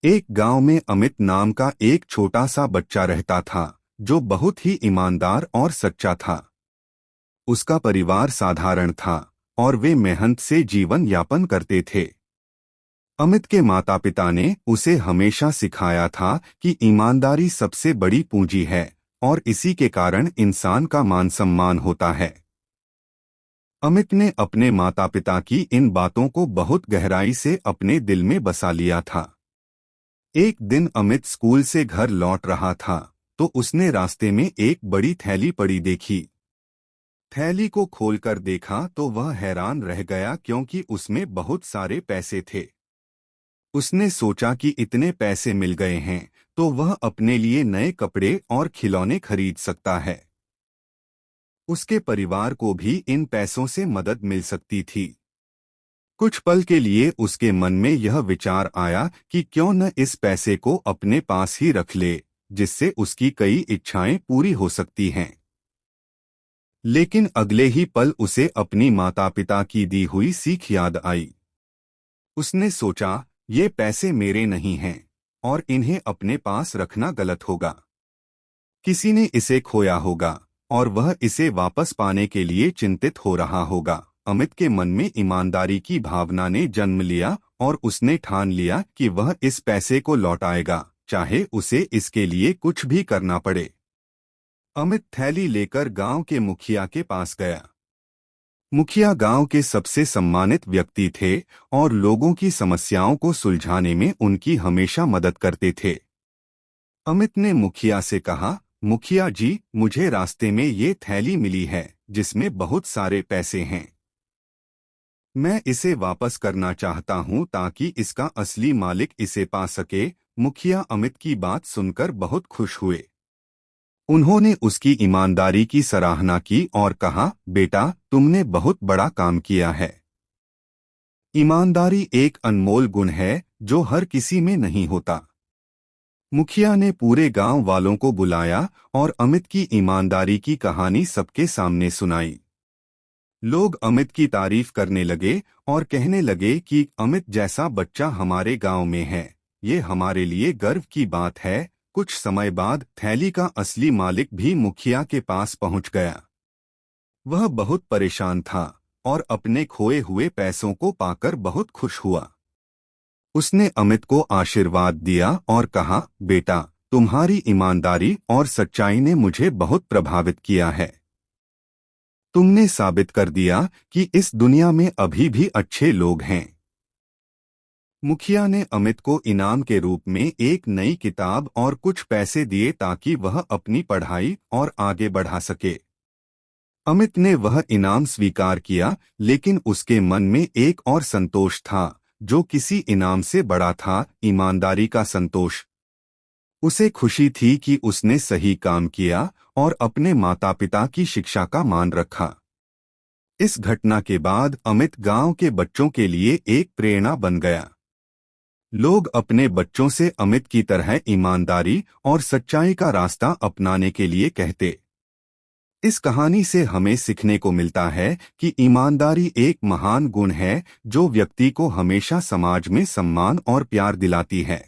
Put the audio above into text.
एक गांव में अमित नाम का एक छोटा सा बच्चा रहता था जो बहुत ही ईमानदार और सच्चा था। उसका परिवार साधारण था और वे मेहनत से जीवन यापन करते थे। अमित के माता पिता ने उसे हमेशा सिखाया था कि ईमानदारी सबसे बड़ी पूंजी है और इसी के कारण इंसान का मान सम्मान होता है। अमित ने अपने माता पिता की इन बातों को बहुत गहराई से अपने दिल में बसा लिया था। एक दिन अमित स्कूल से घर लौट रहा था तो उसने रास्ते में एक बड़ी थैली पड़ी देखी। थैली को खोलकर देखा तो वह हैरान रह गया क्योंकि उसमें बहुत सारे पैसे थे। उसने सोचा कि इतने पैसे मिल गए हैं तो वह अपने लिए नए कपड़े और खिलौने खरीद सकता है। उसके परिवार को भी इन पैसों से मदद मिल सकती थी। कुछ पल के लिए उसके मन में यह विचार आया कि क्यों न इस पैसे को अपने पास ही रख ले, जिससे उसकी कई इच्छाएं पूरी हो सकती हैं। लेकिन अगले ही पल उसे अपनी माता पिता की दी हुई सीख याद आई। उसने सोचा, ये पैसे मेरे नहीं हैं और इन्हें अपने पास रखना गलत होगा। किसी ने इसे खोया होगा और वह इसे वापस पाने के लिए चिंतित हो रहा होगा। अमित के मन में ईमानदारी की भावना ने जन्म लिया और उसने ठान लिया कि वह इस पैसे को लौटाएगा, चाहे उसे इसके लिए कुछ भी करना पड़े। अमित थैली लेकर गांव के मुखिया के पास गया। मुखिया गांव के सबसे सम्मानित व्यक्ति थे और लोगों की समस्याओं को सुलझाने में उनकी हमेशा मदद करते थे। अमित ने मुखिया से कहा, मुखिया जी, मुझे रास्ते में ये थैली मिली है जिसमें बहुत सारे पैसे हैं। मैं इसे वापस करना चाहता हूं ताकि इसका असली मालिक इसे पा सके। मुखिया अमित की बात सुनकर बहुत खुश हुए। उन्होंने उसकी ईमानदारी की सराहना की और कहा, बेटा, तुमने बहुत बड़ा काम किया है। ईमानदारी एक अनमोल गुण है जो हर किसी में नहीं होता। मुखिया ने पूरे गांव वालों को बुलाया और अमित की ईमानदारी की कहानी सबके सामने सुनाई। लोग अमित की तारीफ करने लगे और कहने लगे कि अमित जैसा बच्चा हमारे गांव में है, ये हमारे लिए गर्व की बात है। कुछ समय बाद थैली का असली मालिक भी मुखिया के पास पहुंच गया। वह बहुत परेशान था और अपने खोए हुए पैसों को पाकर बहुत खुश हुआ। उसने अमित को आशीर्वाद दिया और कहा, बेटा, तुम्हारी ईमानदारी और सच्चाई ने मुझे बहुत प्रभावित किया है। तुमने साबित कर दिया कि इस दुनिया में अभी भी अच्छे लोग हैं। मुखिया ने अमित को इनाम के रूप में एक नई किताब और कुछ पैसे दिए ताकि वह अपनी पढ़ाई और आगे बढ़ा सके। अमित ने वह इनाम स्वीकार किया, लेकिन उसके मन में एक और संतोष था जो किसी इनाम से बड़ा था, ईमानदारी का संतोष। उसे खुशी थी कि उसने सही काम किया और अपने माता पिता की शिक्षा का मान रखा। इस घटना के बाद अमित गांव के बच्चों के लिए एक प्रेरणा बन गया। लोग अपने बच्चों से अमित की तरह ईमानदारी और सच्चाई का रास्ता अपनाने के लिए कहते। इस कहानी से हमें सीखने को मिलता है कि ईमानदारी एक महान गुण है जो व्यक्ति को हमेशा समाज में सम्मान और प्यार दिलाती है।